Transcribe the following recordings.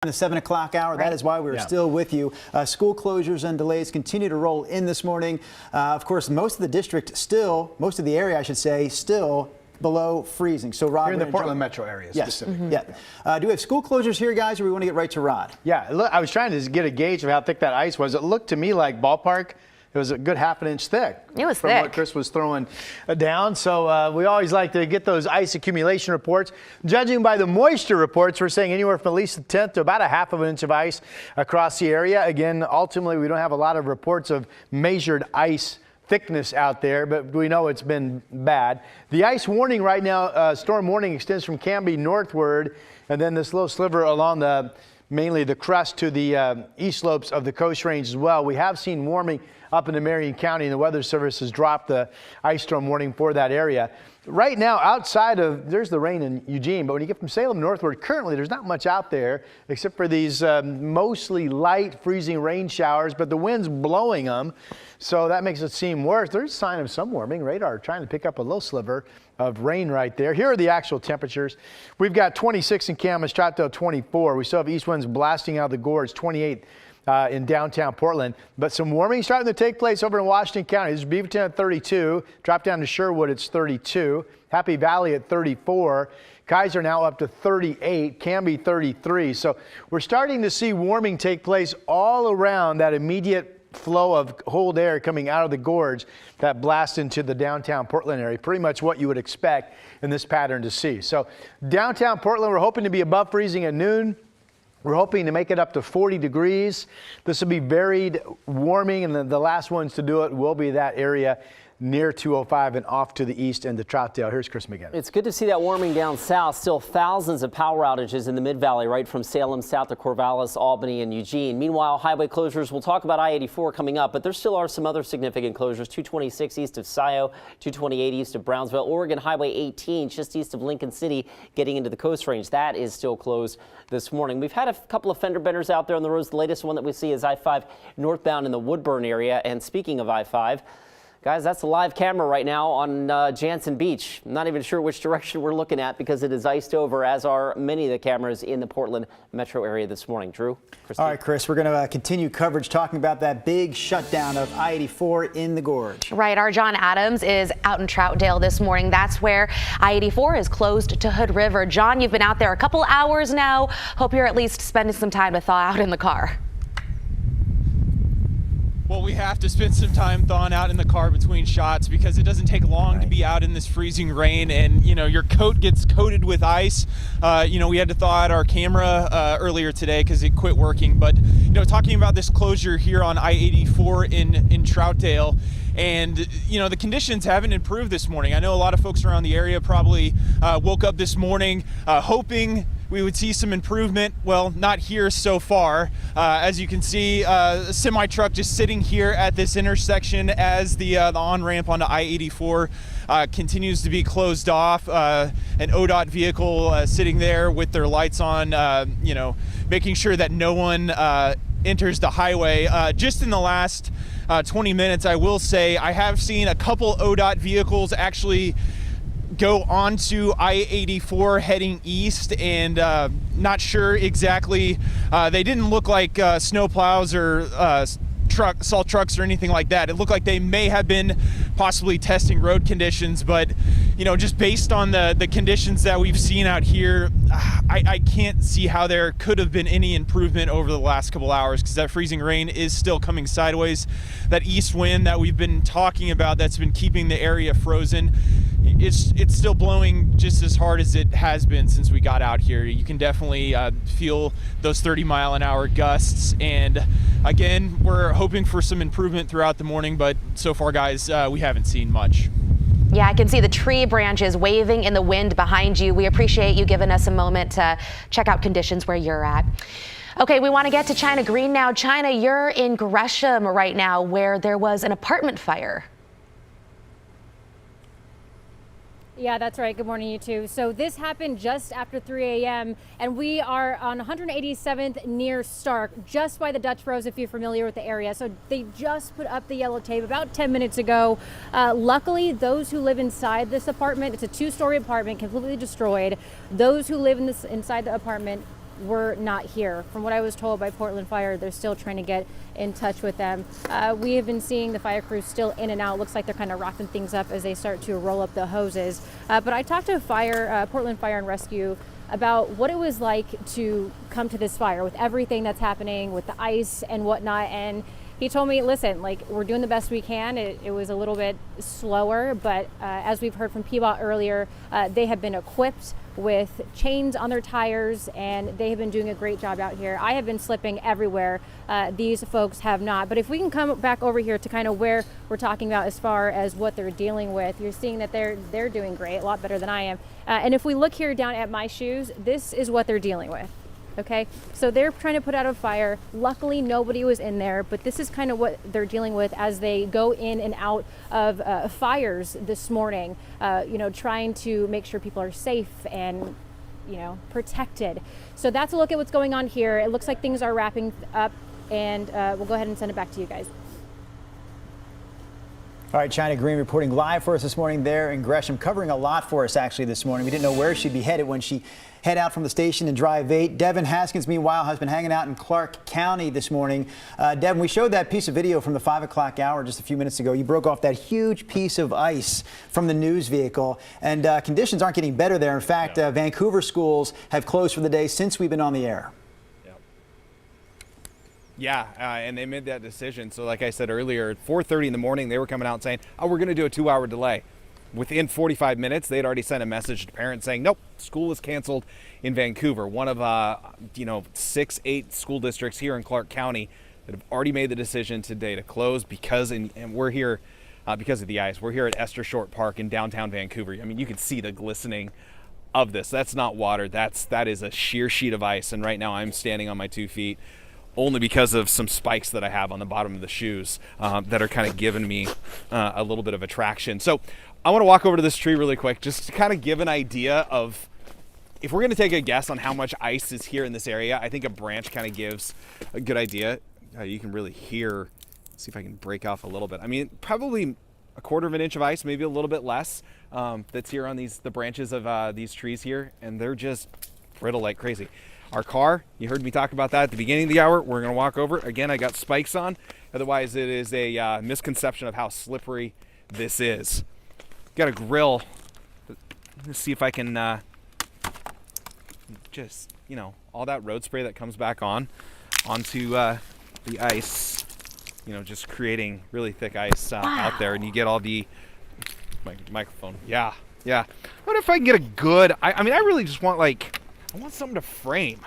The 7 o'clock hour. That is why we're still with you. School closures and delays continue to roll in this morning. Of course, most of the district most of the area, I should say, still below freezing. So, Rod, here in the Portland metro area, specifically. Yeah. Do we have school closures here, guys, or we want to get right to Rod? Yeah. Look, I was trying to get a gauge of how thick that ice was. It looked to me like ballpark. It was a good half an inch thick. It was from thick. What Chris was throwing down. So we always like to get those ice accumulation reports. Judging by the moisture reports, we're saying anywhere from at least a tenth to about a half of an inch of ice across the area. Again, ultimately, we don't have a lot of reports of measured ice thickness out there, but we know it's been bad. The ice warning right now, storm warning extends from Canby northward, and then this little sliver along mainly the crust to the east slopes of the Coast Range as well. We have seen warming up into Marion County, and the Weather Service has dropped the ice storm warning for that area. Right now, outside of, there's the rain in Eugene, but when you get from Salem northward, currently there's not much out there except for these mostly light freezing rain showers, but the wind's blowing them, so that makes it seem worse. There's a sign of some warming. Radar trying to pick up a little sliver of rain right there. Here are the actual temperatures. We've got 26 in Camas, Troutdale 24. We still have east winds blasting out of the gorge, 28 in downtown Portland, but some warming starting to take place over in Washington County. This is Beaverton at 32, drop down to Sherwood, it's 32, Happy Valley at 34, Kaiser now up to 38, Canby 33. So we're starting to see warming take place all around that immediate flow of cold air coming out of the gorge that blasts into the downtown Portland area. Pretty much what you would expect in this pattern to see. So downtown Portland, we're hoping to be above freezing at noon. We're hoping to make it up to 40 degrees. This will be varied warming, and the last ones to do it will be that area near 205 and off to the east and to Troutdale. Here's Chris McGinn. It's good to see that warming down south. Still thousands of power outages in the Mid-Valley, right from Salem south to Corvallis, Albany, and Eugene. Meanwhile, highway closures, we'll talk about I-84 coming up, but there still are some other significant closures. 226 east of Scio, 228 east of Brownsville, Oregon Highway 18 just east of Lincoln City getting into the Coast Range. That is still closed this morning. We've had a couple of fender benders out there on the roads. The latest one that we see is I-5 northbound in the Woodburn area. And speaking of I-5, guys, that's a live camera right now on Jansen Beach. I'm not even sure which direction we're looking at because it is iced over, as are many of the cameras in the Portland metro area this morning. Drew? Christine? All right, Chris, we're going to continue coverage talking about that big shutdown of I-84 in the gorge. Right. Our John Adams is out in Troutdale this morning. That's where I-84 is closed to Hood River. John, you've been out there a couple hours now. Hope you're at least spending some time to thaw out in the car. Well, we have to spend some time thawing out in the car between shots because it doesn't take long to be out in this freezing rain, and your coat gets coated with ice. We had to thaw out our camera earlier today because it quit working. But talking about this closure here on I-84 in Troutdale, and the conditions haven't improved this morning. I know a lot of folks around the area probably woke up this morning hoping we would see some improvement. Well, not here so far. As you can see, a semi truck just sitting here at this intersection as the on-ramp onto I-84 continues to be closed off. An ODOT vehicle sitting there with their lights on, making sure that no one enters the highway. Just in the last 20 minutes, I will say, I have seen a couple ODOT vehicles actually go onto I-84 heading east, and not sure exactly. They didn't look like snowplows or salt trucks or anything like that. It looked like they may have been possibly testing road conditions, but just based on the conditions that we've seen out here, I can't see how there could have been any improvement over the last couple hours, because that freezing rain is still coming sideways. That east wind that we've been talking about that's been keeping the area frozen, it's still blowing just as hard as it has been since we got out here. You can definitely feel those 30-mile-an-hour gusts, and again, we're hoping for some improvement throughout the morning, but so far, guys, we haven't seen much. Yeah, I can see the tree branches waving in the wind behind you. We appreciate you giving us a moment to check out conditions where you're at. Okay, we want to get to China Green now. China, you're in Gresham right now, where there was an apartment fire. Yeah, that's right. Good morning, you two. So this happened just after 3 a.m. and we are on 187th near Stark, just by the Dutch Bros, if you're familiar with the area. So they just put up the yellow tape about 10 minutes ago. Luckily, those who live inside this apartment, it's a 2-story apartment, completely destroyed. Those who live inside the apartment were not here. From what I was told by Portland Fire, they're still trying to get in touch with them. We have been seeing the fire crews still in and out. Looks like they're kind of wrapping things up as they start to roll up the hoses. But I talked to Portland Fire and Rescue about what it was like to come to this fire with everything that's happening with the ice and whatnot. And he told me, listen, like, we're doing the best we can. It was a little bit slower, but as we've heard from PBOT earlier, they have been equipped with chains on their tires, and they have been doing a great job out here. I have been slipping everywhere. These folks have not. But if we can come back over here to kind of where we're talking about as far as what they're dealing with, you're seeing that they're doing great, a lot better than I am. And if we look here down at my shoes, this is what they're dealing with. Okay, so they're trying to put out a fire. Luckily, nobody was in there, but this is kind of what they're dealing with as they go in and out of fires this morning, trying to make sure people are safe and, protected. So that's a look at what's going on here. It looks like things are wrapping up, and we'll go ahead and send it back to you guys. All right, China Green reporting live for us this morning there in Gresham, covering a lot for us actually this morning. We didn't know where she'd be headed when she head out from the station in Drive 8. Devin Haskins, meanwhile, has been hanging out in Clark County this morning. Devin, we showed that piece of video from the 5 o'clock hour just a few minutes ago. You broke off that huge piece of ice from the news vehicle, and conditions aren't getting better there. In fact, Vancouver schools have closed for the day since we've been on the air. Yeah, and they made that decision. So like I said earlier, at 4:30 in the morning, they were coming out saying, oh, we're going to do a 2-hour delay. Within 45 minutes, they'd already sent a message to parents saying, nope, school is canceled in Vancouver. One of, 6-8 school districts here in Clark County that have already made the decision today to close because, and we're here because of the ice. We're here at Esther Short Park in downtown Vancouver. I mean, you can see the glistening of this. That's not water. That is a sheer sheet of ice. And right now I'm standing on my 2 feet, only because of some spikes that I have on the bottom of the shoes that are kind of giving me a little bit of attraction. So I want to walk over to this tree really quick just to kind of give an idea of, if we're going to take a guess on how much ice is here in this area, I think a branch kind of gives a good idea. You can really hear, see if I can break off a little bit. I mean, probably a 1/4 of an inch of ice, maybe a little bit less, that's here on the branches of these trees here, and they're just brittle like crazy. Our car, you heard me talk about that at the beginning of the hour. We're going to walk over. Again, I got spikes on. Otherwise, it is a misconception of how slippery this is. Got a grill. Let's see if I can just, all that road spray that comes back onto the ice, just creating really thick ice out there. And you get all the microphone. Yeah. I wonder if I can get a good, I really just want I want something to frame.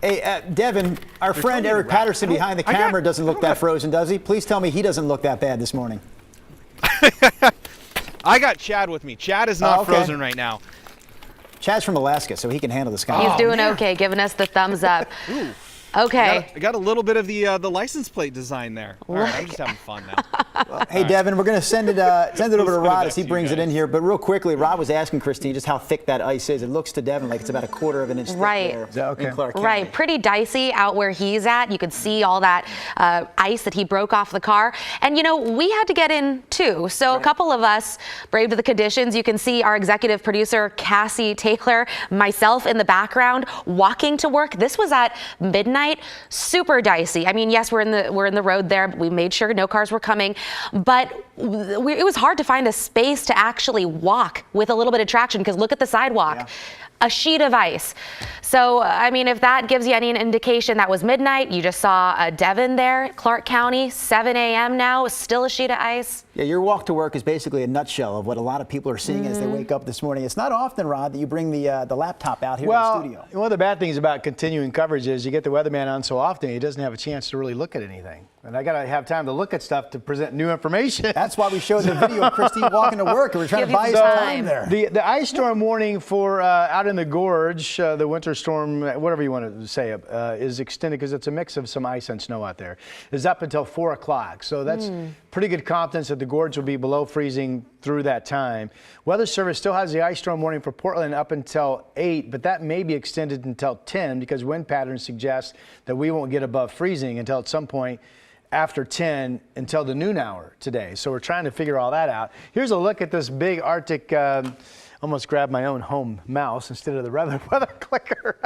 Hey, Devin, our friend Eric Patterson behind the camera doesn't look that frozen, does he? Please tell me he doesn't look that bad this morning. I got Chad with me. Chad is not frozen right now. Chad's from Alaska, so he can handle this kind He's of doing okay, giving us the thumbs up. Ooh. Okay. I got a little bit of the license plate design there. All right, I'm just having fun now. Hey, Devin, we're going to send it over to Rod as he brings it in here. But real quickly, Rod was asking Christine just how thick that ice is. It looks to Devin like it's about a 1/4 of an inch thick there in Clark County. Right, pretty dicey out where he's at. You could see all that ice that he broke off the car. And, we had to get in too. So a couple of us braved the conditions. You can see our executive producer, Cassie Taylor, myself in the background walking to work. This was at midnight. Super dicey. I mean, yes, we're in the road there. We made sure no cars were coming, but it was hard to find a space to actually walk with a little bit of traction because look at the sidewalk. Yeah. A sheet of ice. So, I mean, if that gives you any indication, that was midnight. You just saw Devin there, Clark County, 7 a.m. now, still a sheet of ice. Yeah, your walk to work is basically a nutshell of what a lot of people are seeing as they wake up this morning. It's not often, Rod, that you bring the laptop out here in the studio. One of the bad things about continuing coverage is you get the weatherman on so often, he doesn't have a chance to really look at anything. And I got to have time to look at stuff to present new information. That's why we showed the video of Christine walking to work, and we're trying to buy you some time there. The ice storm warning for out in the gorge, the winter storm, whatever you want to say, is extended because it's a mix of some ice and snow out there, is up until 4 o'clock. So that's pretty good confidence that the gorge will be below freezing through that time. Weather Service still has the ice storm warning for Portland up until 8, but that may be extended until 10 because wind patterns suggest that we won't get above freezing until at some point after 10 until the noon hour today. So we're trying to figure all that out. Here's a look at this big Arctic, Almost grabbed my own home mouse instead of the weather clicker.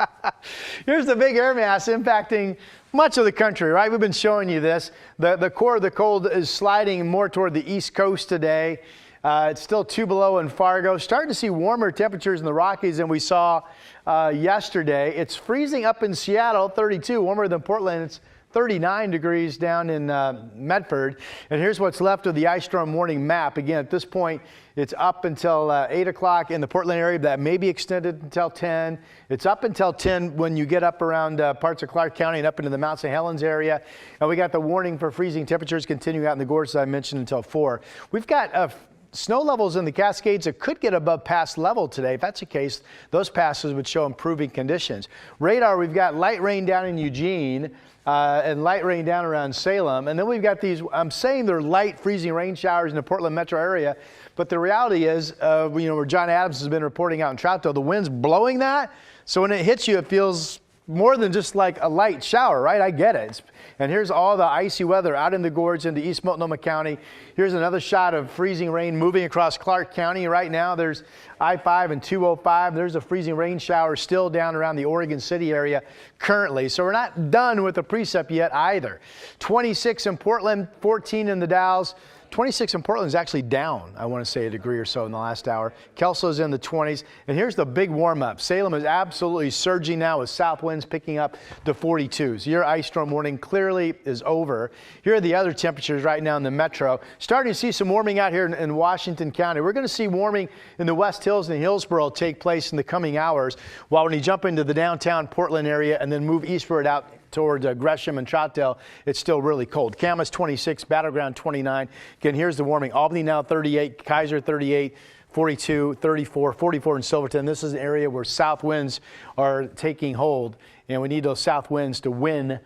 Here's the big air mass impacting much of the country, right? We've been showing you this. The core of the cold is sliding more toward the east coast today. It's still 2 below in Fargo. Starting to see warmer temperatures in the Rockies than we saw yesterday. It's freezing up in Seattle, 32, warmer than Portland. It's 39 degrees down in Medford. And here's what's left of the ice storm warning map. Again, at this point, it's up until 8 o'clock in the Portland area. That may be extended until 10. It's up until 10 when you get up around parts of Clark County and up into the Mount St. Helens area. And we got the warning for freezing temperatures continuing out in the gorge, as I mentioned, until 4. We've got snow levels in the Cascades that could get above pass level today. If that's the case, those passes would show improving conditions. Radar, we've got light rain down in Eugene. And light rain down around Salem. And then we've got these, I'm saying they're light freezing rain showers in the Portland metro area, but the reality is, where John Adams has been reporting out in Troutdale, the wind's blowing that. So when it hits you, it feels more than just like a light shower, right? I get it. And here's all the icy weather out in the gorge into East Multnomah County. Here's another shot of freezing rain moving across Clark County. Right now, there's I-5 and 205. There's a freezing rain shower still down around the Oregon City area currently. So we're not done with the precip yet either. 26 in Portland, 14 in the Dalles. 26 in Portland is actually down, I want to say, a degree or so in the last hour. Kelso's in the 20s. And here's the big warm-up. Salem is absolutely surging now with south winds picking up to 42. So your ice storm warning clearly is over. Here are the other temperatures right now in the metro. Starting to see some warming out here in Washington County. We're going to see warming in the West Hills and Hillsborough take place in the coming hours, while when you jump into the downtown Portland area and then move eastward out towards Gresham and Troutdale, it's still really cold. Camas 26, Battleground 29. Again, here's the warming. Albany now 38, Kaiser 38, 42, 34, 44 in Silverton. This is an area where south winds are taking hold, and we need those south winds to win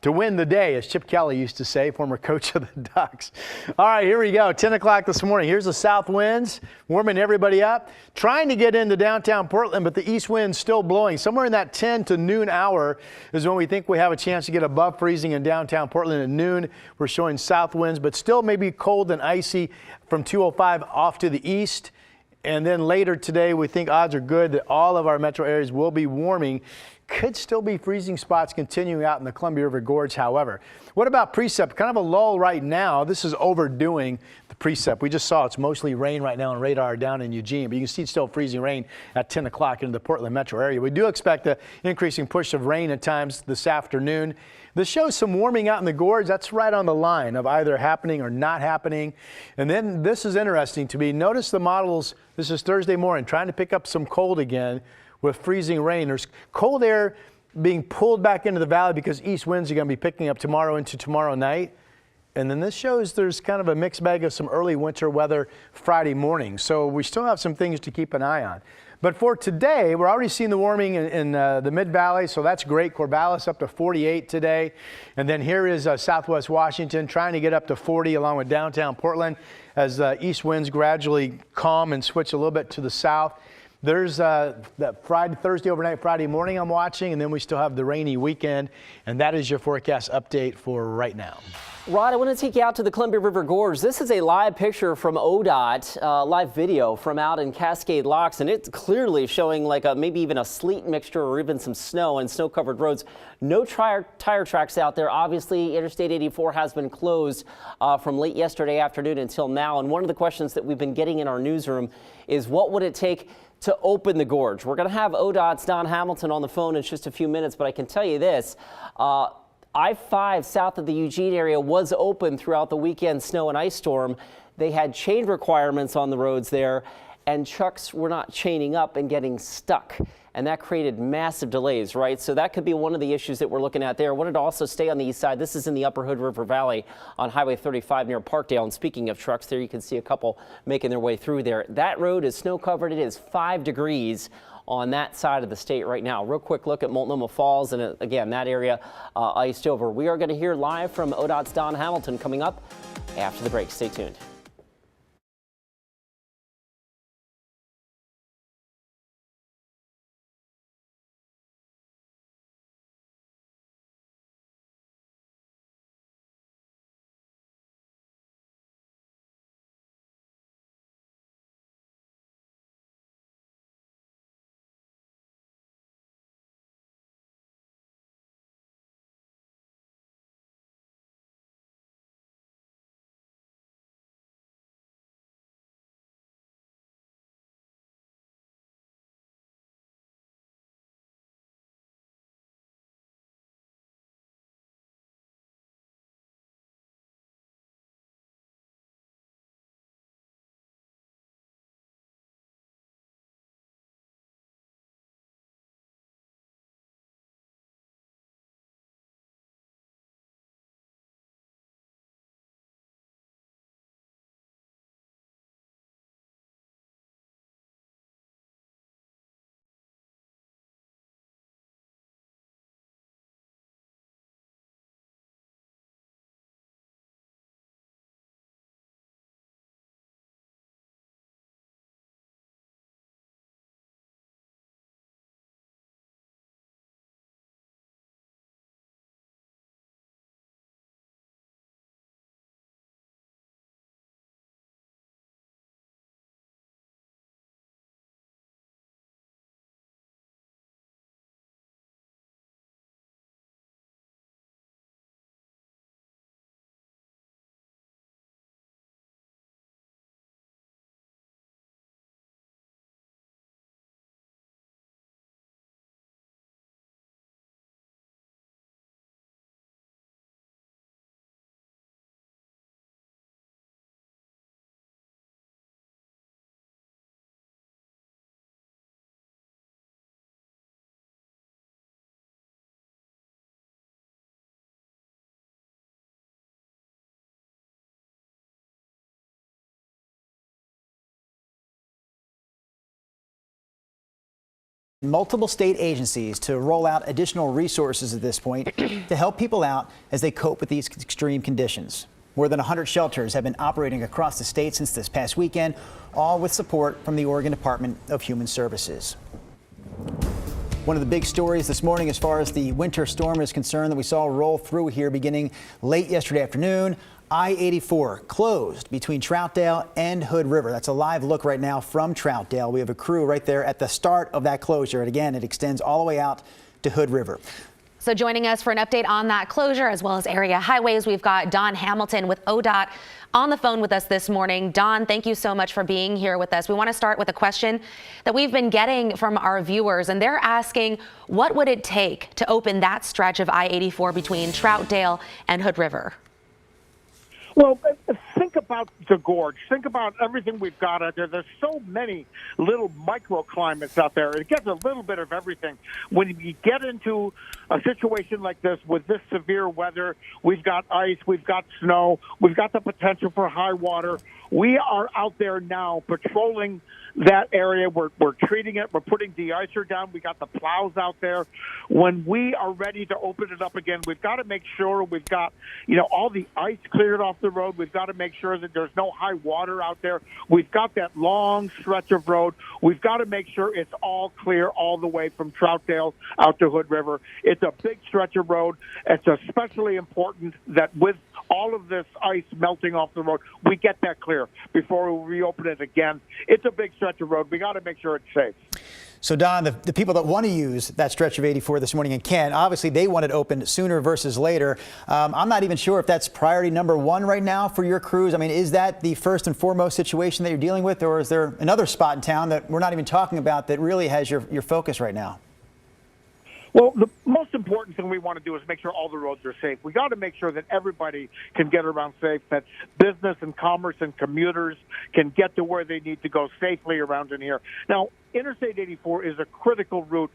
the day, as Chip Kelly used to say, former coach of the Ducks. All right, here we go. 10 o'clock this morning. Here's the south winds warming everybody up. Trying to get into downtown Portland, but the east wind's still blowing. Somewhere in that 10 to noon hour is when we think we have a chance to get above freezing in downtown Portland. At noon, we're showing south winds, but still maybe cold and icy from 205 off to the east. And then later today, we think odds are good that all of our metro areas will be warming. Could still be freezing spots continuing out in the Columbia River Gorge, however. What about precip? Kind of a lull right now. This is overdoing the precip. We just saw it's mostly rain right now on radar down in Eugene, but you can see it's still freezing rain at 10 o'clock into the Portland metro area. We do expect an increasing push of rain at times this afternoon. This shows some warming out in the gorge. That's right on the line of either happening or not happening. And then this is interesting to me. Notice the models. This is Thursday morning, trying to pick up some cold again with freezing rain. There's cold air being pulled back into the valley because east winds are going to be picking up tomorrow into tomorrow night. And then this shows there's kind of a mixed bag of some early winter weather Friday morning. So we still have some things to keep an eye on. But for today, we're already seeing the warming in the mid-valley, so that's great. Corvallis up to 48 today. And then here is southwest Washington trying to get up to 40 along with downtown Portland as east winds gradually calm and switch a little bit to the south. There's that Thursday overnight, Friday morning I'm watching, and then we still have the rainy weekend. And that is your forecast update for right now. Rod, I want to take you out to the Columbia River Gorge. This is a live picture from ODOT, live video from out in Cascade Locks, and it's clearly showing like maybe even a sleet mixture or even some snow and snow-covered roads. No tire tracks out there. Obviously, Interstate 84 has been closed from late yesterday afternoon until now. And one of the questions that we've been getting in our newsroom is what would it take to open the gorge? We're going to have ODOT's Don Hamilton on the phone in just a few minutes, but I can tell you this. I-5 south of the Eugene area was open throughout the weekend snow and ice storm. They had chain requirements on the roads there, and trucks were not chaining up and getting stuck. And that created massive delays, right? So that could be one of the issues that we're looking at there. I wanted to also stay on the east side. This is in the Upper Hood River Valley on Highway 35 near Parkdale. And speaking of trucks, there you can see a couple making their way through there. That road is snow covered. It is 5 degrees on that side of the state right now. Real quick look at Multnomah Falls, and again, that area iced over. We are going to hear live from ODOT's Don Hamilton coming up after the break. Stay tuned. multiple state agencies to roll out additional resources at this point to help people out as they cope with these extreme conditions. More than 100 shelters have been operating across the state since this past weekend, all with support from the Oregon Department of Human Services. One of the big stories this morning as far as the winter storm is concerned that we saw roll through here beginning late yesterday afternoon. I-84 closed between Troutdale and Hood River. That's a live look right now from Troutdale. We have a crew right there at the start of that closure. And again, it extends all the way out to Hood River. So joining us for an update on that closure as well as area highways, we've got Don Hamilton with ODOT on the phone with us this morning. Don, thank you so much for being here with us. We want to start with a question that we've been getting from our viewers, and they're asking, what would it take to open that stretch of I-84 between Troutdale and Hood River? Well, think about the gorge. Think about everything we've got out there. There's so many little microclimates out there. It gets a little bit of everything. When you get into a situation like this with this severe weather, we've got ice, we've got snow, we've got the potential for high water. We are out there now patrolling that area. We're treating it. We're putting de-icer down. We got the plows out there. When we are ready to open it up again, we've got to make sure we've got, all the ice cleared off the road. We've got to make sure that there's no high water out there. We've got that long stretch of road. We've got to make sure it's all clear all the way from Troutdale out to Hood River. It's a big stretch of road. It's especially important that with all of this ice melting off the road, we get that clear before we reopen it again. It's a big stretch of road. We got to make sure it's safe. So, Don, the people that want to use that stretch of 84 this morning and can, obviously they want it opened sooner versus later. I'm not even sure if that's priority number one right now for your crews. I mean, is that the first and foremost situation that you're dealing with, or is there another spot in town that we're not even talking about that really has your focus right now? Well, the most important thing we want to do is make sure all the roads are safe. We got to make sure that everybody can get around safe, that business and commerce and commuters can get to where they need to go safely around in here. Now, Interstate 84 is a critical route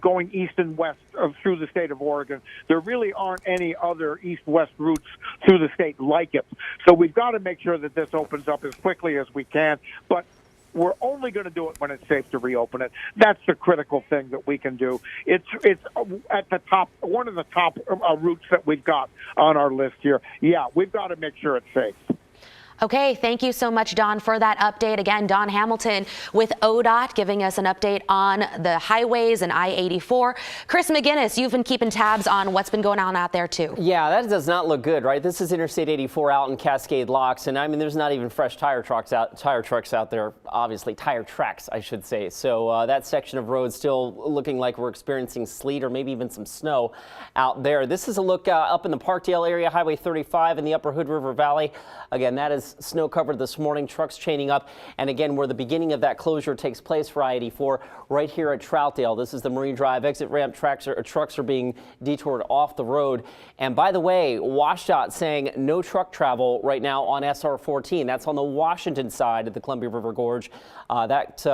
going east and west through the state of Oregon. There really aren't any other east-west routes through the state like it. So we've got to make sure that this opens up as quickly as we can. But we're only going to do it when it's safe to reopen it. That's the critical thing that we can do. It's at the top, one of the top routes that we've got on our list here. Yeah, we've got to make sure it's safe. Okay, thank you so much, Don, for that update. Again, Don Hamilton with ODOT giving us an update on the highways and I-84. Chris McGinnis, you've been keeping tabs on what's been going on out there, too. Yeah, that does not look good, right? This is Interstate 84 out in Cascade Locks, and I mean, there's not even fresh tire trucks out there, obviously, tire tracks, I should say. So that section of road still looking like we're experiencing sleet or maybe even some snow out there. This is a look up in the Parkdale area, Highway 35 in the upper Hood River Valley. Again, that is snow covered this morning, trucks chaining up. And again, where the beginning of that closure takes place for I-84, right here at Troutdale. This is the Marine Drive exit ramp. Trucks are being detoured off the road. And by the way, WashDOT saying no truck travel right now on SR 14. That's on the Washington side of the Columbia River Gorge. That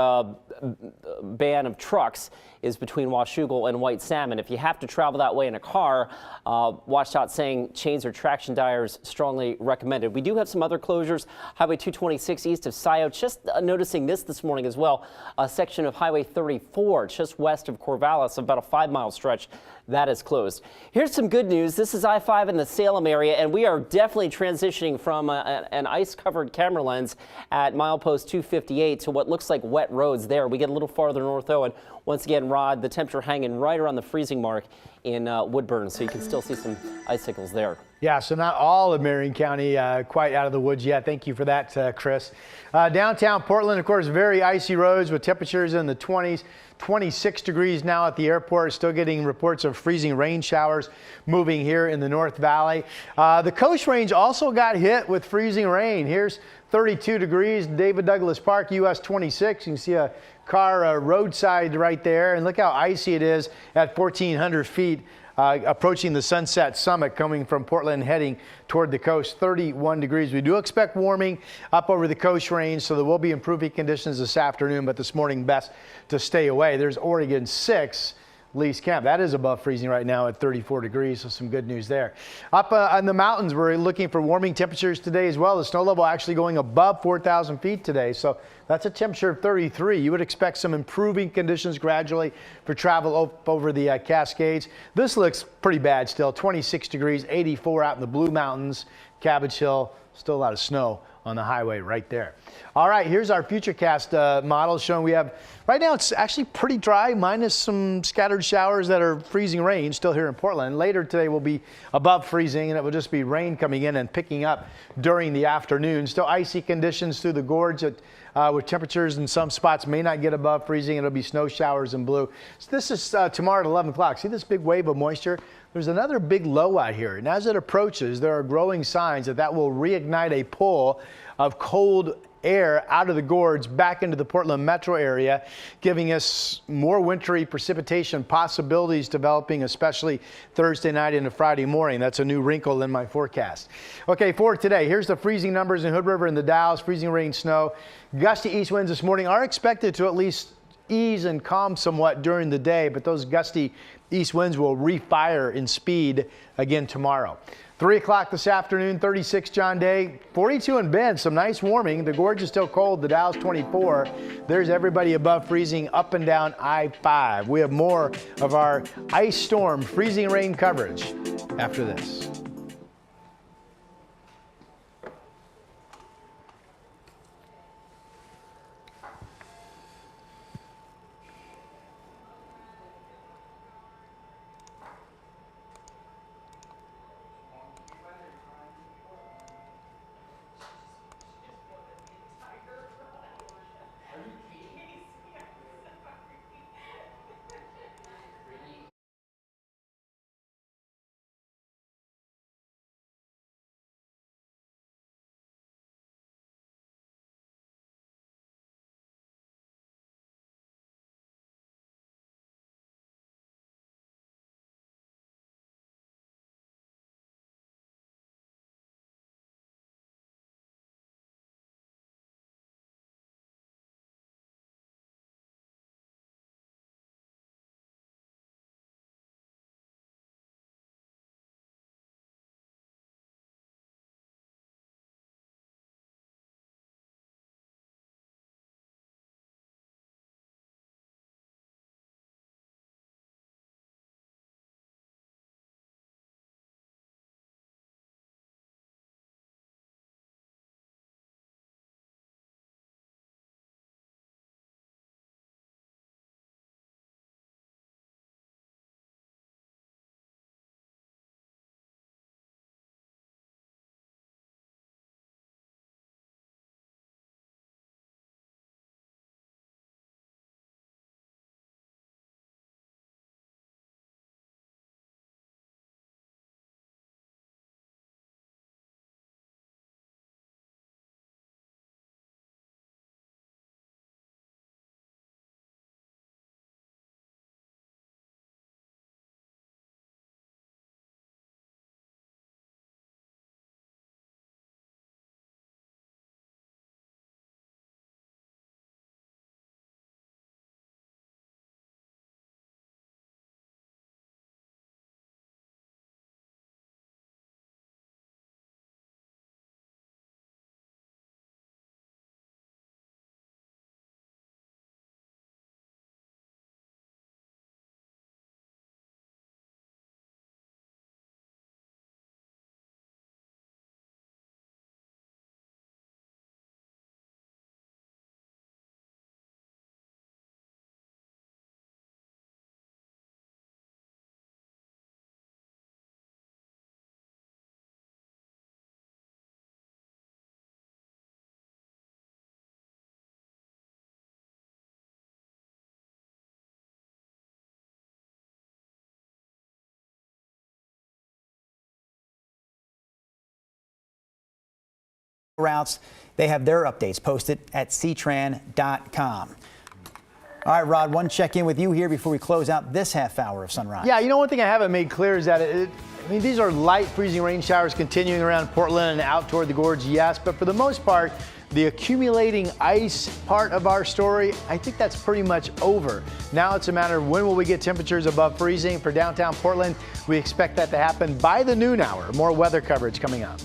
ban of trucks is between Washougal and White Salmon. If you have to travel that way in a car, WashDOT saying chains or traction tires strongly recommended. We do have some other closures. Highway 226 east of Scioto, just noticing this morning as well. A section of Highway 34 just west of Corvallis, about a 5-mile stretch that is closed. Here's some good news. This is I-5 in the Salem area, and we are definitely transitioning from an ice-covered camera lens at milepost 258 to what looks like wet roads there. We get a little farther north, though, and once again, Rod, the temperature hanging right around the freezing mark in Woodburn, so you can still see some icicles there. Yeah, so not all of Marion County quite out of the woods yet. Thank you for that, Chris. Downtown Portland, of course, very icy roads with temperatures in the 20s. 26 degrees now at the airport. Still getting reports of freezing rain showers moving here in the North Valley. The Coast Range also got hit with freezing rain. Here's 32 degrees, David Douglas Park, US 26. You can see a car roadside right there, and look how icy it is at 1,400 feet. Approaching the Sunset Summit coming from Portland heading toward the coast, 31 degrees. We do expect warming up over the Coast Range, so there will be improving conditions this afternoon, but this morning best to stay away. There's Oregon 6, Lee's Camp. That is above freezing right now at 34 degrees, so some good news there. Up on the mountains, we're looking for warming temperatures today as well. The snow level actually going above 4,000 feet today, so That's a temperature of 33. You would expect some improving conditions gradually for travel up over the Cascades. This looks pretty bad still. 26 degrees, 84 out in the Blue Mountains, Cabbage Hill. Still a lot of snow on the highway right there. All right, here's our Futurecast model showing we have, right now it's actually pretty dry, minus some scattered showers that are freezing rain still here in Portland. Later today will be above freezing, and it will just be rain coming in and picking up during the afternoon. Still icy conditions through the gorge with temperatures in some spots may not get above freezing. It'll be snow showers in blue. So this is tomorrow at 11 o'clock. See this big wave of moisture? There's another big low out here, and as it approaches, there are growing signs that will reignite a pull of cold air out of the gorge back into the Portland metro area, giving us more wintry precipitation possibilities developing, especially Thursday night into Friday morning. That's a new wrinkle in my forecast. Okay, for today, here's the freezing numbers in Hood River and the Dalles. Freezing rain, snow. Gusty east winds this morning are expected to at least ease and calm somewhat during the day, but those gusty east winds will refire in speed again tomorrow. 3 o'clock this afternoon, 36 John Day, 42 in Bend, some nice warming. The gorge is still cold, the Dalles 24. There's everybody above freezing up and down I-5. We have more of our ice storm freezing rain coverage after this. Routes, they have their updates posted at ctran.com. All right, Rod, one check-in with you here before we close out this half hour of Sunrise. Yeah, you know, one thing I haven't made clear is that I mean, these are light freezing rain showers continuing around Portland and out toward the gorge, yes, but for the most part, the accumulating ice part of our story, I think that's pretty much over. Now it's a matter of when will we get temperatures above freezing for downtown Portland. We expect that to happen by the noon hour. More weather coverage coming up.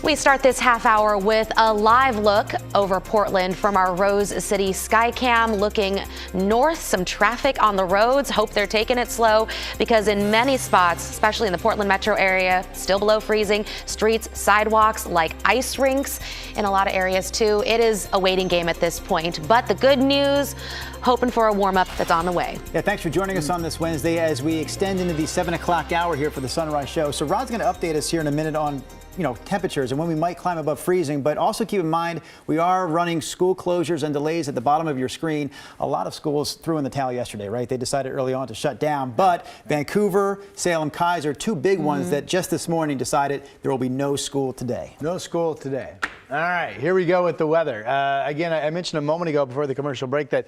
We start this half hour with a live look over Portland from our Rose City Skycam, looking north. Some traffic on the roads. Hope they're taking it slow, because in many spots, especially in the Portland metro area, still below freezing. Streets, sidewalks like ice rinks in a lot of areas too. It is a waiting game at this point, but the good news, hoping for a warm-up that's on the way. Yeah, thanks for joining us on this Wednesday as we extend into the 7 o'clock hour here for the Sunrise Show. So Rod's going to update us here in a minute on temperatures and when we might climb above freezing, but also keep in mind we are running school closures and delays at the bottom of your screen. A lot of schools threw in the towel yesterday, right? They decided early on to shut down, but Vancouver, Salem, Kaiser, two big ones that just this morning decided there will be no school today. No school today. All right, here we go with the weather. Again, I mentioned a moment ago before the commercial break that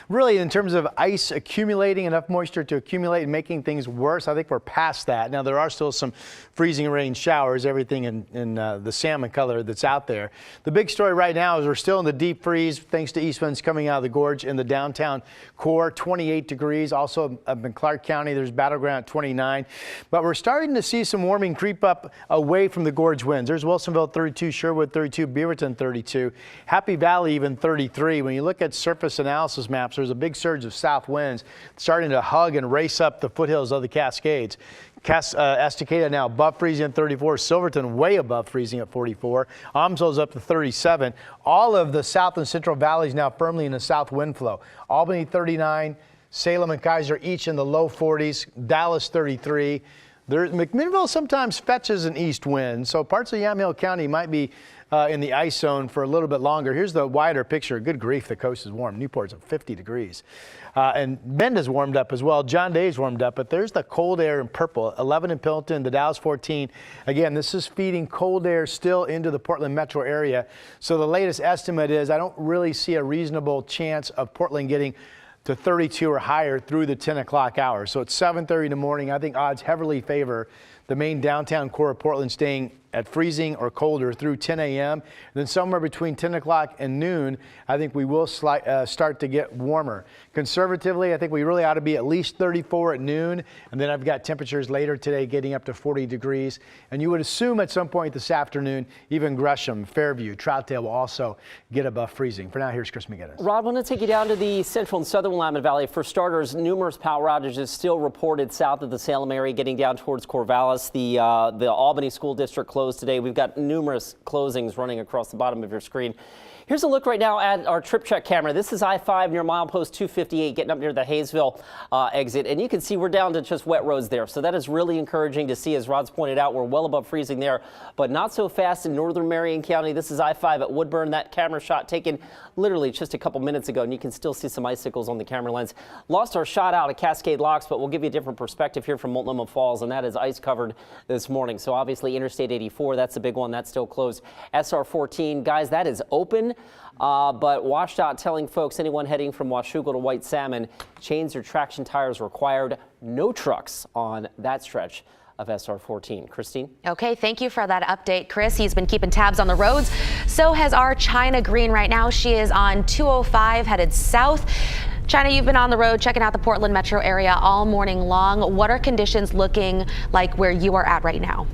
really in terms of ice accumulating, enough moisture to accumulate and making things worse, I think we're past that. Now, there are still some freezing rain showers, everything in the salmon color that's out there. The big story right now is we're still in the deep freeze thanks to east winds coming out of the gorge in the downtown core, 28 degrees. Also up in Clark County, there's battleground at 29. But we're starting to see some warming creep up away from the gorge winds. There's Wilsonville 32, Sherwood 32, Beaverton 32, Happy Valley even 33. When you look at surface analysis maps, there's a big surge of south winds starting to hug and race up the foothills of the Cascades. Estacada now above freezing at 34. Silverton way above freezing at 44. Amsoil's up to 37. All of the south and central valleys now firmly in the south wind flow. Albany 39. Salem and Kaiser each in the low 40s. Dallas 33. McMinnville sometimes fetches an east wind, so parts of Yamhill County might be in the ice zone for a little bit longer. Here's the wider picture. Good grief, the coast is warm. Newport's at 50 degrees. And Bend is warmed up as well. John Day's warmed up, but there's the cold air in purple. 11 in Pendleton, the Dow's 14. Again, this is feeding cold air still into the Portland metro area. So the latest estimate is I don't really see a reasonable chance of Portland getting to 32 or higher through the 10 o'clock hour. So at 7:30 in the morning, I think odds heavily favor the main downtown core of Portland staying at freezing or colder through 10 a.m. And then somewhere between 10 o'clock and noon, I think we will start to get warmer. Conservatively, I think we really ought to be at least 34 at noon. And then I've got temperatures later today getting up to 40 degrees. And you would assume at some point this afternoon, even Gresham, Fairview, Troutdale will also get above freezing. For now, here's Chris McGinnis. Rod, I want to take you down to the central and southern Willamette Valley. For starters, numerous power outages still reported south of the Salem area, getting down towards Corvallis. The Albany School District closed today. We've got numerous closings running across the bottom of your screen. Here's a look right now at our trip check camera. This is I-5 near milepost 258, getting up near the Hayesville exit. And you can see we're down to just wet roads there. So that is really encouraging to see. As Rod's pointed out, we're well above freezing there, but not so fast in northern Marion County. This is I-5 at Woodburn. That camera shot taken literally just a couple minutes ago, and you can still see some icicles on the camera lens. Lost our shot out at Cascade Locks, but we'll give you a different perspective here from Multnomah Falls, and that is ice covered this morning. So obviously Interstate 84, that's a big one. That's still closed. SR 14, guys, that is open. But WashDOT telling folks, anyone heading from Washougal to White Salmon, chains or traction tires required. No trucks on that stretch of SR 14. Christine? Okay, thank you for that update, Chris. He's been keeping tabs on the roads. So has our China Green right now. She is on 205 headed south. China, you've been on the road checking out the Portland metro area all morning long. What are conditions looking like where you are at right now?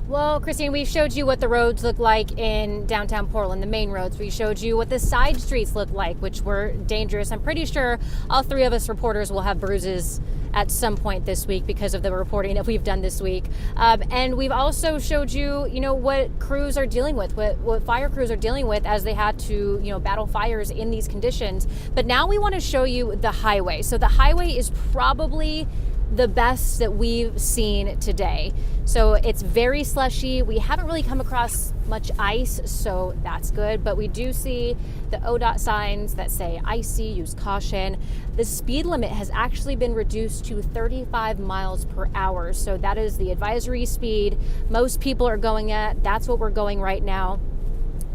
Well, Christine, we showed you what the roads look like in downtown Portland, the main roads. We showed you what the side streets look like, which were dangerous. I'm pretty sure all three of us reporters will have bruises at some point this week because of the reporting that we've done this week. And we've also showed you, what crews are dealing with, what fire crews are dealing with as they had to, battle fires in these conditions. But now we want to show you the highway. So the highway is probably the best that we've seen today. So it's very slushy. We haven't really come across much ice, so that's good. But we do see the ODOT signs that say icy, use caution. The speed limit has actually been reduced to 35 miles per hour. So that is the advisory speed most people are going at. That's what we're going right now.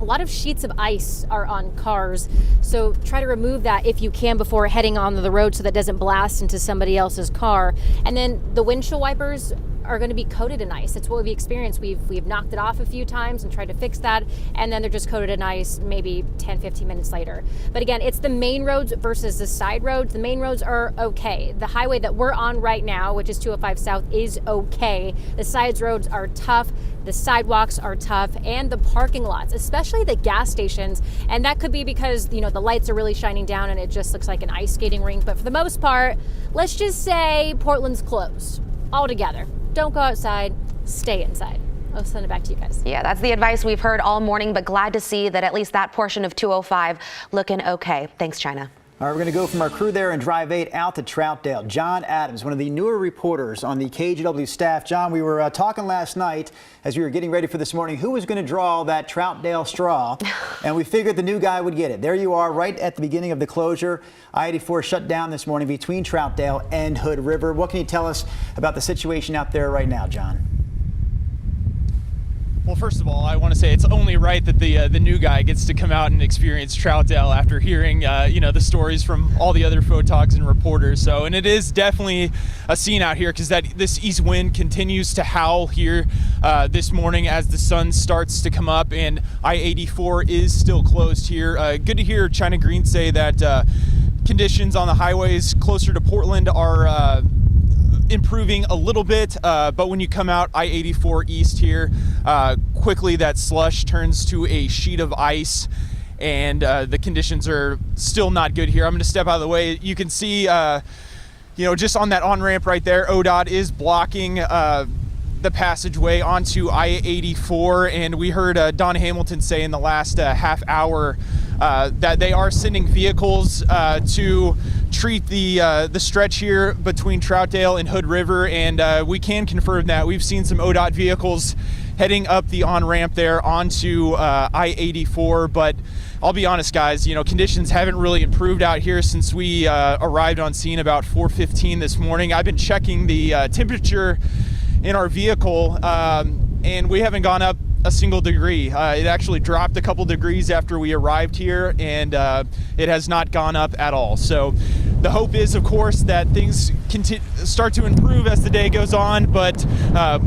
A lot of sheets of ice are on cars, so try to remove that if you can before heading onto the road so that doesn't blast into somebody else's car. And then the windshield wipers are going to be coated in ice. It's what we've experienced. We've knocked it off a few times and tried to fix that, and then they're just coated in ice maybe 10-15 minutes later. But again, it's the main roads versus the side roads. The main roads are okay. The highway that we're on right now, which is 205 South, is okay. The sides roads are tough. The sidewalks are tough, and the parking lots, especially the gas stations. And that could be because, you know, the lights are really shining down and it just looks like an ice skating rink. But for the most part, let's just say Portland's closed altogether. Don't go outside, stay inside. I'll send it back to you guys. Yeah, that's the advice we've heard all morning, but glad to see that at least that portion of 205 looking okay. Thanks, China. All right, we're going to go from our crew there in Drive 8 out to Troutdale. John Adams, one of the newer reporters on the KGW staff. John, we were talking last night as we were getting ready for this morning who was going to draw that Troutdale straw, and we figured the new guy would get it. There you are, right at the beginning of the closure. I-84 shut down this morning between Troutdale and Hood River. What can you tell us about the situation out there right now, John? Well, first of all, I want to say it's only right that the new guy gets to come out and experience Troutdale after hearing, the stories from all the other photogs and reporters. So, and it is definitely a scene out here because this east wind continues to howl here this morning as the sun starts to come up, and I-84 is still closed here. Good to hear China Green say that conditions on the highways closer to Portland are improving a little bit, but when you come out I-84 east here, quickly that slush turns to a sheet of ice, and the conditions are still not good here. I'm going to step out of the way. You can see, just on that on-ramp right there, ODOT is blocking the passageway onto I-84, and we heard Don Hamilton say in the last half hour that they are sending vehicles to treat the stretch here between Troutdale and Hood River, and we can confirm that. We've seen some ODOT vehicles heading up the on-ramp there onto I-84, but I'll be honest, guys, conditions haven't really improved out here since we arrived on scene about 4:15 this morning. I've been checking the temperature in our vehicle, and we haven't gone up a single degree. It actually dropped a couple degrees after we arrived here, and it has not gone up at all. So the hope is, of course, that things start to improve as the day goes on, but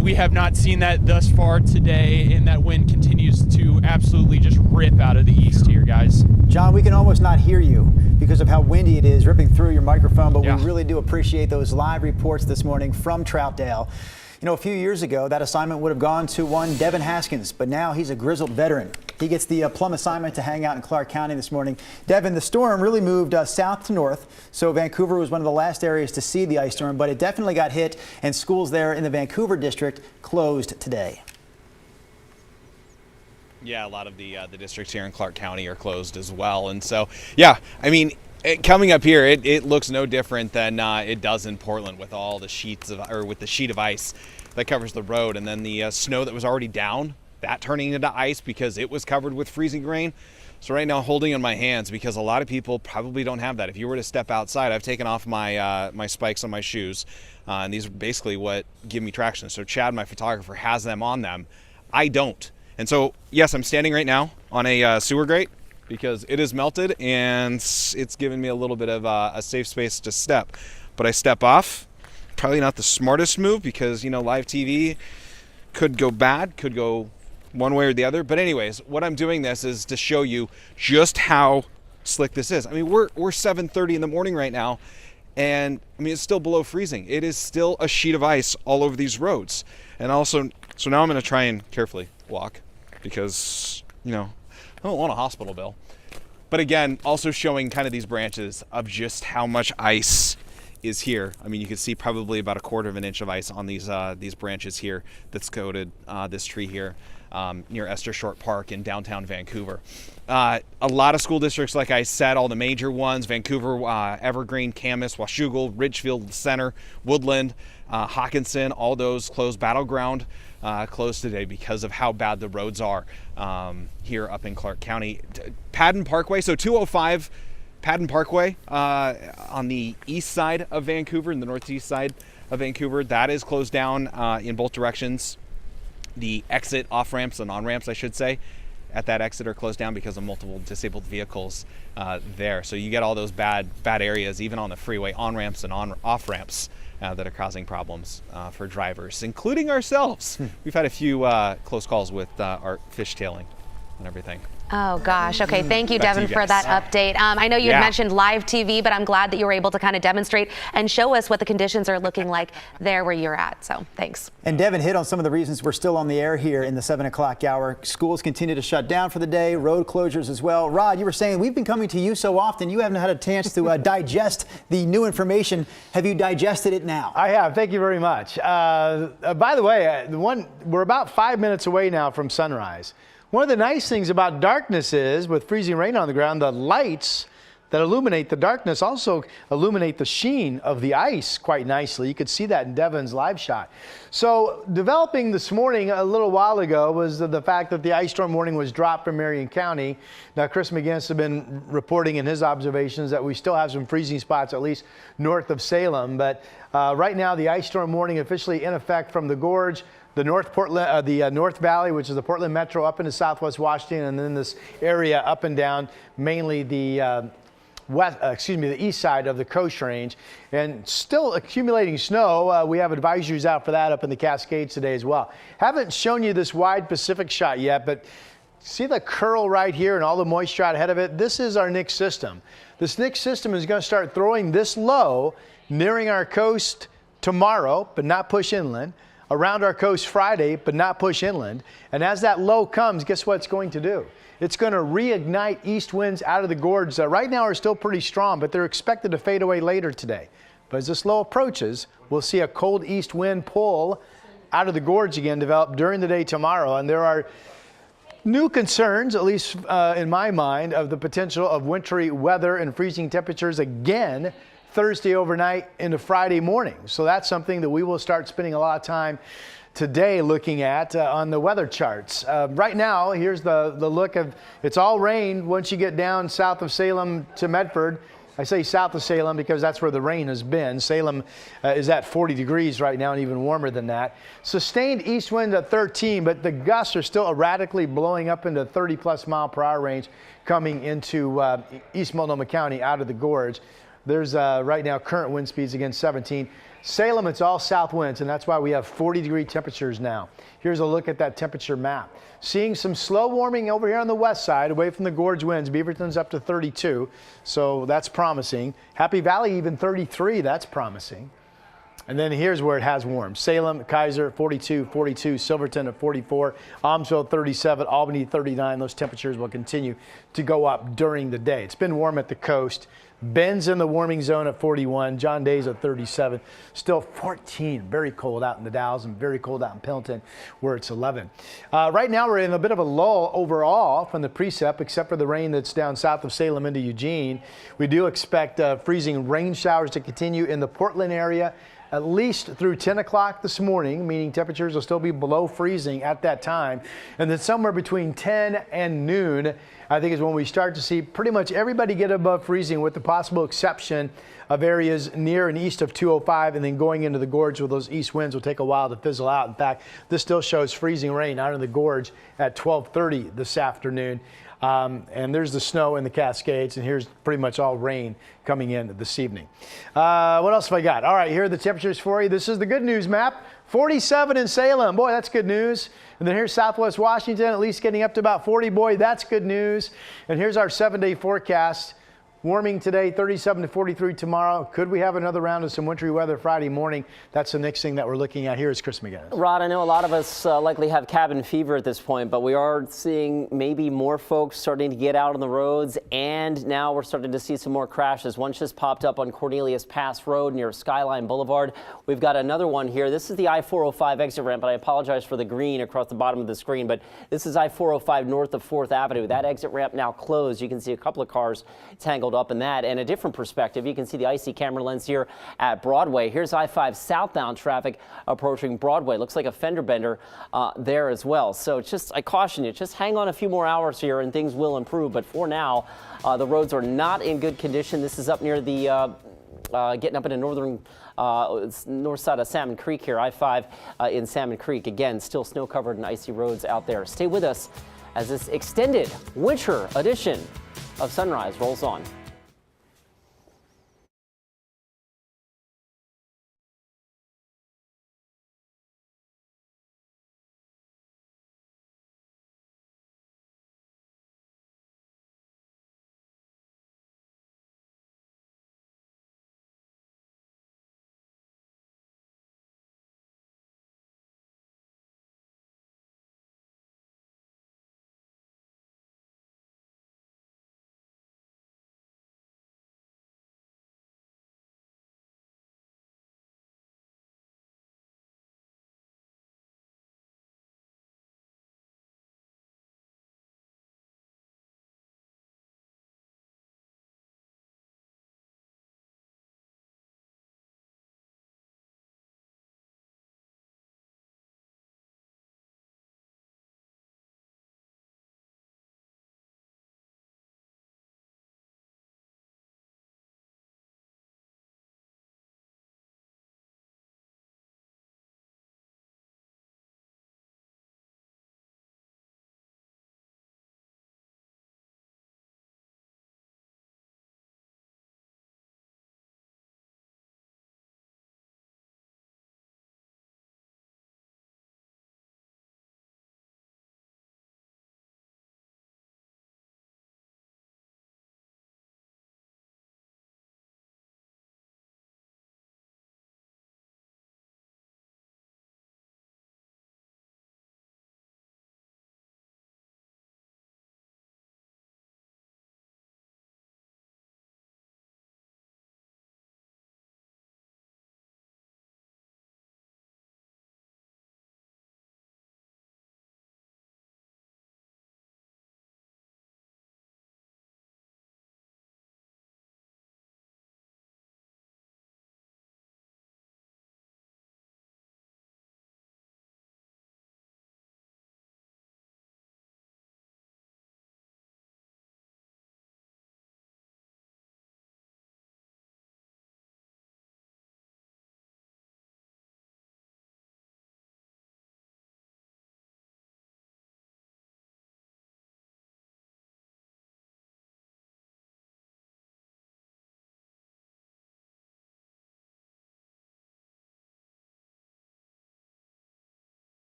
we have not seen that thus far today, and that wind continues to absolutely just rip out of the east here, guys. John, we can almost not hear you because of how windy it is ripping through your microphone, but Yeah. we really do appreciate those live reports this morning from Troutdale. A few years ago, that assignment would have gone to one Devin Haskins, but now he's a grizzled veteran. He gets the plum assignment to hang out in Clark County this morning. Devin, the storm really moved south to north, so Vancouver was one of the last areas to see the ice storm, but it definitely got hit, and schools there in the Vancouver district closed today. Yeah, a lot of the districts here in Clark County are closed as well. And so, yeah, I mean, coming up here, it looks no different than it does in Portland with all the with the sheet of ice that covers the road, and then the snow that was already down, that turning into ice because it was covered with freezing rain. So right now, holding in my hands because a lot of people probably don't have that. If you were to step outside, I've taken off my my spikes on my shoes, and these are basically what give me traction. So Chad, my photographer, has them on them. I don't. And so, yes, I'm standing right now on a sewer grate because it is melted and it's given me a little bit of a safe space to step. But I step off. Probably not the smartest move because, live TV could go bad, could go one way or the other. But anyways, what I'm doing this is to show you just how slick this is. I mean, we're 7:30 in the morning right now, and I mean, it's still below freezing. It is still a sheet of ice all over these roads. And also, so now I'm going to try and carefully walk because, I don't want a hospital bill. But again, also showing kind of these branches of just how much ice is here. I mean, you can see probably about 1/4 of an inch of ice on these branches here that's coated this tree here near Esther Short Park in downtown Vancouver. A lot of school districts, like I said, all the major ones, Vancouver, Evergreen, Camas, Washougal, Ridgefield Center, Woodland, Hawkinson, all those closed. Battleground closed today because of how bad the roads are here up in Clark County. Paddon Parkway, so 205 Paddon Parkway on the east side of Vancouver, and the northeast side of Vancouver, that is closed down in both directions. The exit off-ramps and on-ramps, I should say, at that exit are closed down because of multiple disabled vehicles there. So you get all those bad areas, even on the freeway, on-ramps and off-ramps that are causing problems for drivers, including ourselves. We've had a few close calls with our fishtailing and everything. Oh, gosh. Okay. Thank you, Back to Devin, you for guys. that update. I know you had mentioned live TV, but I'm glad that you were able to kind of demonstrate and show us what the conditions are looking like there where you're at. So thanks. And Devin hit on some of the reasons we're still on the air here in the 7 o'clock hour. Schools continue to shut down for the day, road closures as well. Rod, you were saying we've been coming to you so often, you haven't had a chance to digest the new information. Have you digested it now? I have. Thank you very much. By the way, we're about 5 minutes away now from sunrise. One of the nice things about darkness is, with freezing rain on the ground, the lights that illuminate the darkness also illuminate the sheen of the ice quite nicely. You could see that in Devin's live shot. So developing this morning a little while ago was the fact that the ice storm warning was dropped from Marion County. Now, Chris McGinnis has been reporting in his observations that we still have some freezing spots, at least north of Salem. But right now, the ice storm warning officially in effect from the Gorge, the North Valley, which is the Portland Metro, up into Southwest Washington, and then this area up and down, mainly the the east side of the Coast Range, and still accumulating snow. We have advisories out for that up in the Cascades today as well. Haven't shown you this wide Pacific shot yet, but see the curl right here and all the moisture out ahead of it? This is our NIC system. This NIC system is going to start throwing this low, nearing our coast tomorrow, but not push inland, around our coast Friday, but not push inland. And as that low comes, guess what it's going to do? It's going to reignite east winds out of the gorge that right now are still pretty strong, but they're expected to fade away later today. But as this low approaches, we'll see a cold east wind pull out of the gorge again develop during the day tomorrow. And there are new concerns, at least in my mind, of the potential of wintry weather and freezing temperatures again Thursday overnight into Friday morning. So that's something that we will start spending a lot of time today looking at on the weather charts. Right now, here's the look of, it's all rain once you get down south of Salem to Medford. I say south of Salem because that's where the rain has been. Salem is at 40 degrees right now and even warmer than that. Sustained east wind at 13, but the gusts are still erratically blowing up into 30+ mile/hour range coming into East Multnomah County out of the gorge. There's right now current wind speeds again 17. Salem, it's all south winds, and that's why we have 40-degree temperatures now. Here's a look at that temperature map. Seeing some slow warming over here on the west side, away from the gorge winds. Beaverton's up to 32, so that's promising. Happy Valley even 33, that's promising. And then here's where it has warmed. Salem, Kaiser, 42, 42, Silverton at 44, Almsville 37, Albany 39. Those temperatures will continue to go up during the day. It's been warm at the coast. Ben's in the warming zone at 41, John Day's at 37, still 14, very cold out in the Dalles and very cold out in Pendleton where it's 11. Right now we're in a bit of a lull overall from the precip, except for the rain that's down south of Salem into Eugene. We do expect freezing rain showers to continue in the Portland area at least through 10 o'clock this morning, meaning temperatures will still be below freezing at that time. And then somewhere between 10 and noon, I think is when we start to see pretty much everybody get above freezing, with the possible exception of areas near and east of 205, and then going into the gorge where those east winds will take a while to fizzle out. In fact, this still shows freezing rain out in the gorge at 12:30 this afternoon. And there's the snow in the Cascades, and here's pretty much all rain coming in this evening. What else have I got? All right, here are the temperatures for you. This is the good news map. 47 in Salem. Boy, that's good news. And then here's Southwest Washington, at least getting up to about 40. Boy, that's good news. And here's our 7-day forecast. Warming today, 37 to 43 tomorrow. Could we have another round of some wintry weather Friday morning? That's the next thing that we're looking at. Here is Chris McGinnis. Rod, I know a lot of us likely have cabin fever at this point, but we are seeing maybe more folks starting to get out on the roads, and now we're starting to see some more crashes. One just popped up on Cornelius Pass Road near Skyline Boulevard. We've got another one here. This is the I-405 exit ramp, but I apologize for the green across the bottom of the screen, but this is I-405 north of 4th Avenue. That exit ramp now closed. You can see a couple of cars tangled up in that. And a different perspective, you can see the icy camera lens here at Broadway. Here's I-5 southbound traffic approaching Broadway. Looks like a fender bender there as well. So I caution you, just hang on a few more hours here and things will improve. But for now, the roads are not in good condition. This is up near the getting up in the north side of Salmon Creek here, I-5 in Salmon Creek. Again, still snow covered and icy roads out there. Stay with us as this extended winter edition of Sunrise rolls on.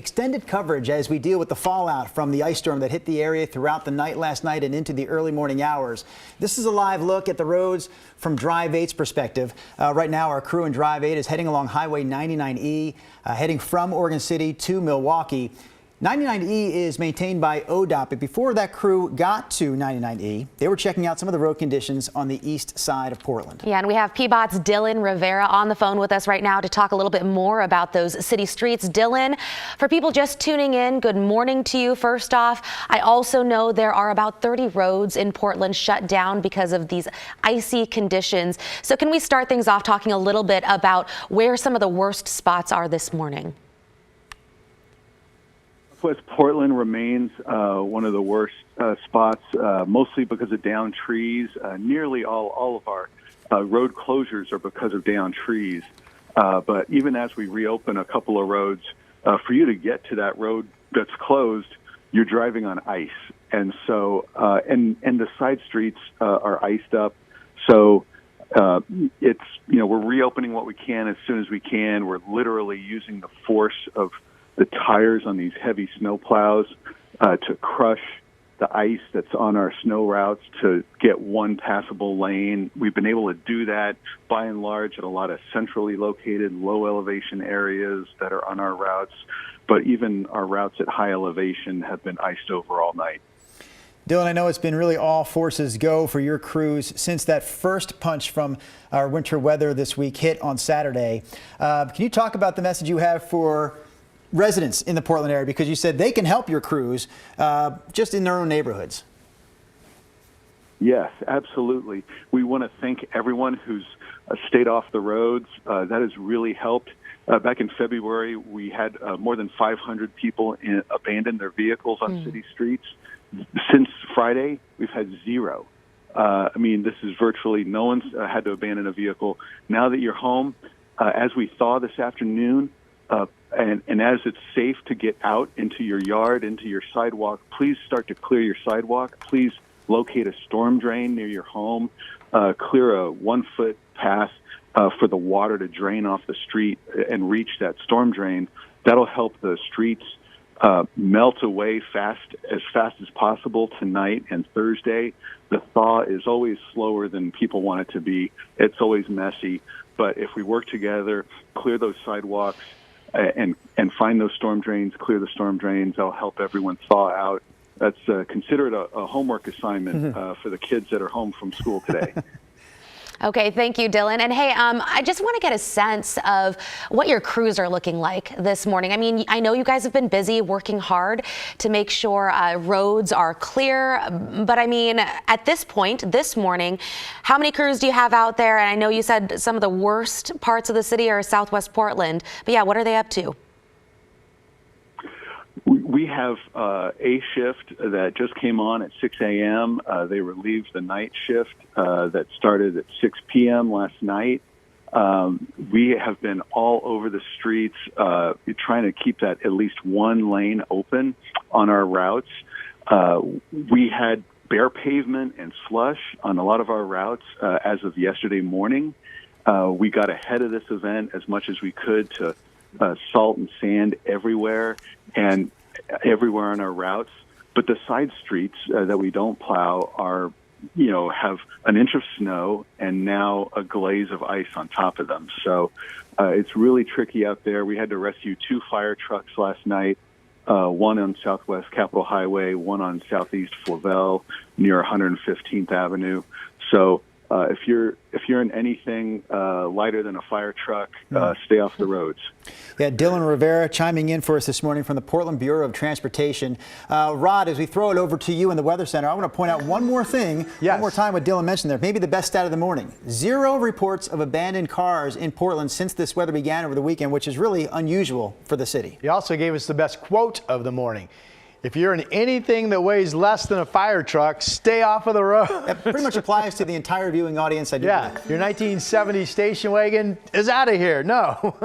extended coverage as we deal with the fallout from the ice storm that hit the area throughout the night last night and into the early morning hours. This is a live look at the roads from Drive 8's perspective. Right now, our crew in Drive 8 is heading along Highway 99E, heading from Oregon City to Milwaukee. 99E is maintained by ODOT, but before that crew got to 99E, they were checking out some of the road conditions on the east side of Portland. Yeah, and we have PBOT's Dylan Rivera on the phone with us right now to talk a little bit more about those city streets. Dylan, for people just tuning in, good morning to you. First off, I also know there are about 30 roads in Portland shut down because of these icy conditions. So can we start things off talking a little bit about where some of the worst spots are this morning? West Portland remains one of the worst spots, mostly because of downed trees. Nearly all of our road closures are because of downed trees. But even as we reopen a couple of roads, for you to get to that road that's closed, you're driving on ice. And so, and the side streets are iced up. So it's, we're reopening what we can as soon as we can. We're literally using the force of the tires on these heavy snow plows to crush the ice that's on our snow routes to get one passable lane. We've been able to do that by and large at a lot of centrally located low elevation areas that are on our routes, but even our routes at high elevation have been iced over all night. Dylan, I know it's been really all forces go for your crews since that first punch from our winter weather this week hit on Saturday. Can you talk about the message you have for residents in the Portland area, because you said they can help your crews just in their own neighborhoods? Yes, absolutely. We want to thank everyone who's stayed off the roads. That has really helped. Back in February, we had more than 500 people abandon their vehicles on city streets. Since Friday, we've had zero. This is virtually no one's had to abandon a vehicle. Now that you're home, as we thaw this afternoon, and as it's safe to get out into your yard, into your sidewalk, please start to clear your sidewalk. Please locate a storm drain near your home. Clear a 1-foot path for the water to drain off the street and reach that storm drain. That'll help the streets melt away as fast as possible tonight and Thursday. The thaw is always slower than people want it to be. It's always messy. But if we work together, clear those sidewalks, and find those storm drains, clear the storm drains, that'll help everyone thaw out. That's considered a homework assignment for the kids that are home from school today. Okay, thank you, Dylan. And hey, I just want to get a sense of what your crews are looking like this morning. I mean, I know you guys have been busy working hard to make sure roads are clear, but I mean, at this point, this morning, how many crews do you have out there? And I know you said some of the worst parts of the city are Southwest Portland, but yeah, what are they up to? We have a shift that just came on at 6 a.m. They relieved the night shift that started at 6 p.m. last night. We have been all over the streets trying to keep that at least one lane open on our routes. We had bare pavement and slush on a lot of our routes as of yesterday morning. We got ahead of this event as much as we could to salt and sand everywhere and everywhere on our routes. But the side streets that we don't plow are, have an inch of snow and now a glaze of ice on top of them. So it's really tricky out there. We had to rescue 2 fire trucks last night, one on Southwest Capitol Highway, one on Southeast Flavel near 115th Avenue. So if you're in anything lighter than a fire truck, stay off the roads. Yeah, Dylan Rivera chiming in for us this morning from the Portland Bureau of Transportation. Rod, as we throw it over to you in the Weather Center, I want to point out one more thing, one more time what Dylan mentioned there, maybe the best stat of the morning. 0 reports of abandoned cars in Portland since this weather began over the weekend, which is really unusual for the city. He also gave us the best quote of the morning. If you're in anything that weighs less than a fire truck, stay off of the road. That pretty much applies to the entire viewing audience. I do Yeah, believe. your 1970 station wagon is out of here. No.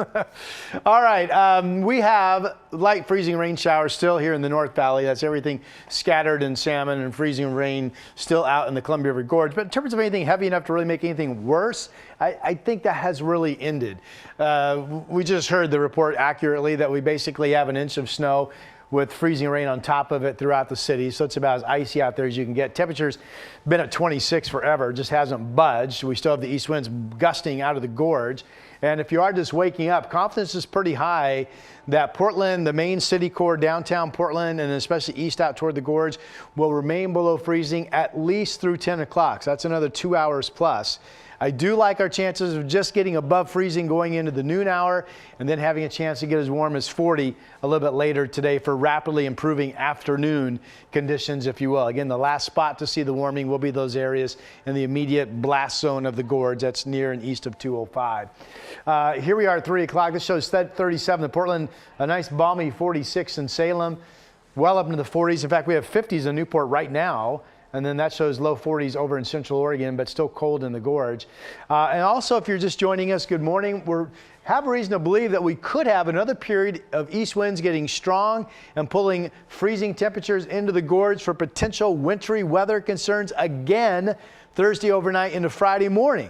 All right, we have light freezing rain showers still here in the North Valley. That's everything scattered in Salmon, and freezing rain still out in the Columbia River Gorge. But in terms of anything heavy enough to really make anything worse, I think that has really ended. We just heard the report accurately that we basically have an inch of snow with freezing rain on top of it throughout the city. So it's about as icy out there as you can get. Temperatures been at 26 forever, just hasn't budged. We still have the east winds gusting out of the gorge. And if you are just waking up, confidence is pretty high that Portland, the main city core, downtown Portland, and especially east out toward the gorge, will remain below freezing at least through 10 o'clock. So that's another 2 hours plus. I do like our chances of just getting above freezing going into the noon hour and then having a chance to get as warm as 40 a little bit later today for rapidly improving afternoon conditions, if you will. Again, the last spot to see the warming will be those areas in the immediate blast zone of the gorge. That's near and east of 205. Here we are at 3 o'clock. This shows 37 in Portland, a nice balmy 46 in Salem, well up into the 40s. In fact, we have 50s in Newport right now. And then that shows low 40s over in Central Oregon, but still cold in the gorge. And also, if you're just joining us, good morning. We have reason to believe that we could have another period of east winds getting strong and pulling freezing temperatures into the gorge for potential wintry weather concerns again Thursday overnight into Friday morning.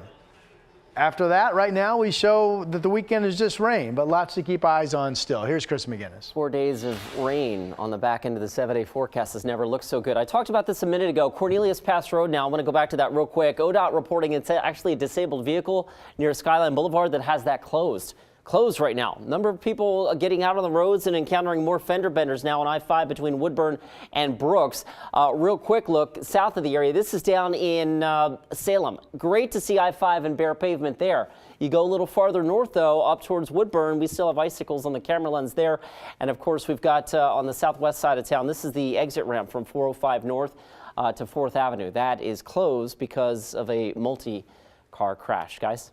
After that, right now, we show that the weekend is just rain, but lots to keep eyes on still. Here's Chris McGinnis. 4 days of rain on the back end of the 7-day forecast has never looked so good. I talked about this a minute ago. Cornelius Pass Road now. I want to go back to that real quick. ODOT reporting it's actually a disabled vehicle near Skyline Boulevard that has that closed right now. Number of people getting out on the roads and encountering more fender benders now on I-5 between Woodburn and Brooks. Real quick look south of the area. This is down in Salem. Great to see I-5 and bare pavement there. You go a little farther north, though, up towards Woodburn, we still have icicles on the camera lens there. And, of course, we've got on the southwest side of town, this is the exit ramp from 405 north to 4th Avenue. That is closed because of a multi-car crash. Guys?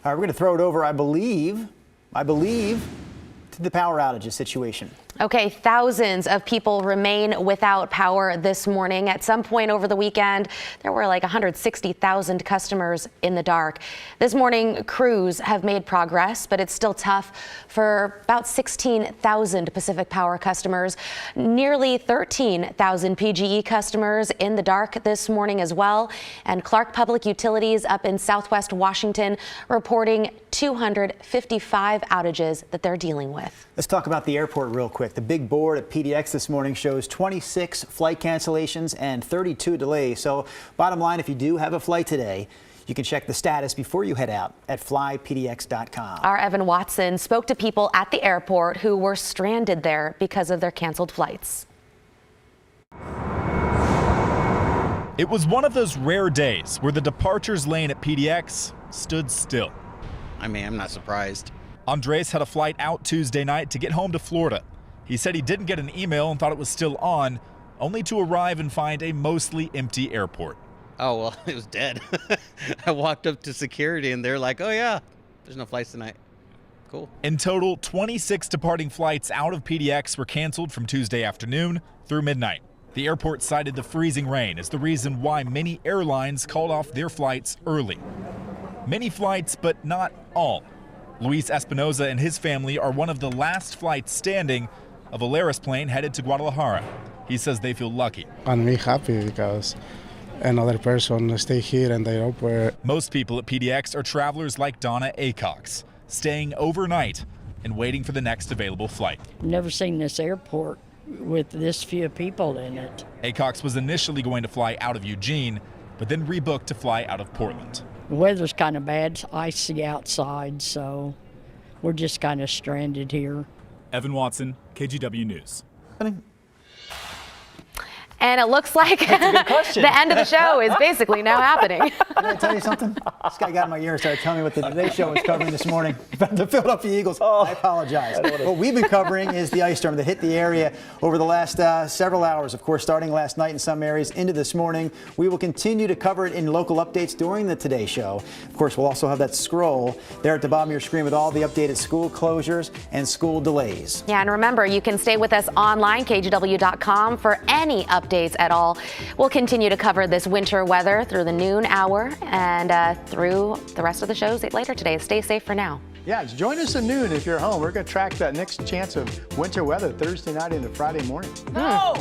All right, we're going to throw it over, I believe, to the power outages situation. Okay, thousands of people remain without power this morning. At some point over the weekend, there were like 160,000 customers in the dark. This morning, crews have made progress, but it's still tough for about 16,000 Pacific Power customers. Nearly 13,000 PGE customers in the dark this morning as well. And Clark Public Utilities up in Southwest Washington reporting 255 outages that they're dealing with. Let's talk about the airport real quick. The big board at PDX this morning shows 26 flight cancellations and 32 delays. So bottom line, if you do have a flight today, you can check the status before you head out at flypdx.com. Our Evan Watson spoke to people at the airport who were stranded there because of their canceled flights. It was one of those rare days where the departures lane at PDX stood still. I mean, I'm not surprised. Andres had a flight out Tuesday night to get home to Florida. He said he didn't get an email and thought it was still on, only to arrive and find a mostly empty airport. Oh, well, it was dead. I walked up to security and they're like, oh yeah, there's no flights tonight. Cool. In total, 26 departing flights out of PDX were canceled from Tuesday afternoon through midnight. The airport cited the freezing rain as the reason why many airlines called off their flights early. Many flights, but not all. Luis Espinoza and his family are one of the last flights standing, a Volaris plane headed to Guadalajara. He says they feel lucky. And me happy because another person stay here in the airport. Most people at PDX are travelers like Donna Acox, staying overnight and waiting for the next available flight. Never seen this airport with this few people in it. Acox was initially going to fly out of Eugene, but then rebooked to fly out of Portland. The weather's kind of bad, it's icy outside, so we're just kind of stranded here. Evan Watson, KGW News. And it looks like the end of the show is basically now happening. Can I tell you something? This guy got in my ear and started telling me what the Today Show was covering this morning about the Philadelphia Eagles. I apologize. What we've been covering is the ice storm that hit the area over the last several hours, of course, starting last night in some areas into this morning. We will continue to cover it in local updates during the Today Show. Of course, we'll also have that scroll there at the bottom of your screen with all the updated school closures and school delays. Yeah, and remember, you can stay with us online, kgw.com, for any updates at all. We'll continue to cover this winter weather through the noon hour and through the rest of the shows later today. Stay safe for now. Yeah, join us at noon if you're home. We're going to track that next chance of winter weather Thursday night into Friday morning. No!